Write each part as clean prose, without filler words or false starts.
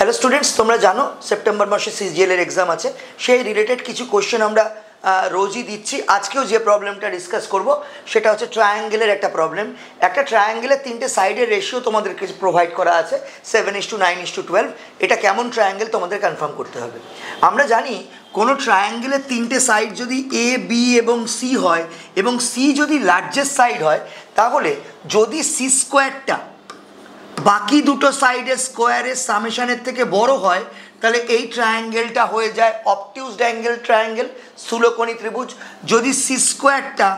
Hello students, তোমরা জানো September মাসে সিজিএল এর এক্সাম আছে। সেই রিলেটেড কিছু কোশ্চেন আমরা রোজই দিচ্ছি। আজকেও যে প্রবলেমটা ডিসকাস করব সেটা হচ্ছে ট্রায়াঙ্গেলের একটা প্রবলেম। একটা ট্রায়াঙ্গেলের তিনটে সাইডের রেশিও তোমাদেরকে প্রোভাইড করা আছে 7:9:12। এটা কেমন ট্রায়াঙ্গেল তোমাদের কনফার্ম করতে হবে। আমরা জানি কোনো ট্রায়াঙ্গেলের তিনটে সাইড যদি এ বি এবং সি হয় এবং সি যদি লার্জেস্ট সাইড হয়, তাহলে যদি সি স্কোয়ারটা বাকি দুটো সাইডের স্কোয়ারের সামেশনের থেকে বড় হয়, তাহলে এই ট্রায়াঙ্গেলটা হয়ে যায় অবটিউজড অ্যাঙ্গেল ট্রায়াঙ্গেল, স্থূলকোণী ত্রিভুজ। যদি সি স্কোয়ারটা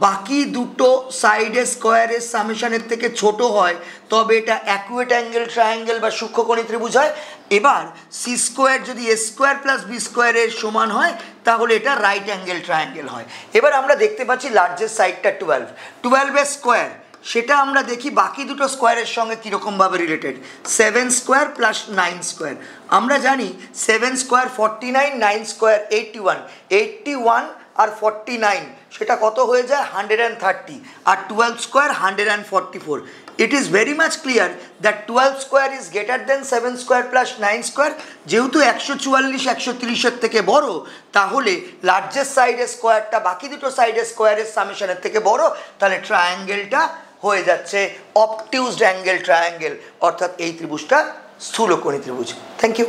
বাকি দুটো সাইডের স্কোয়ারের সামেশনের থেকে ছোট হয়, তবে এটা অ্যাকুয়েট অ্যাঙ্গেল ট্রায়াঙ্গেল বা সূক্ষ্মকোণী ত্রিভুজ হয়। এবার সি স্কোয়ার যদি এ স্কোয়ার প্লাস বি স্কোয়ারের সমান হয়, তাহলে এটা রাইট অ্যাঙ্গেল ট্রায়াঙ্গেল হয়। এবার আমরা দেখতে পাচ্ছি লার্জেস্ট সাইডটা 12 স্কোয়ার, সেটা আমরা দেখি বাকি দুটো স্কোয়ারের সঙ্গে কীরকমভাবে রিলেটেড। 7 স্কোয়ার প্লাস 9 স্কোয়ার, আমরা জানি 7 স্কোয়ার 49, 9 স্কোয়ার 81। 81 আর 49 সেটা কত হয়ে যায় 130, আর 12 square 144। It is very much clear that 12 square is greater than 7 square plus 9 square. যেহেতু 144 130-এর থেকে বড়, তাহলে লার্জেস্ট সাইডের স্কোয়ারটা বাকি দুটো সাইডের স্কোয়ারের সামেশনের থেকে বড়, তাহলে ট্রায়াঙ্গেলটা হয়ে যাচ্ছে অবটিউজড অ্যাঙ্গেল ট্রায়াঙ্গেল, অর্থাৎ এই ত্রিভুজটা স্থূলকোণী ত্রিভুজ। Thank you.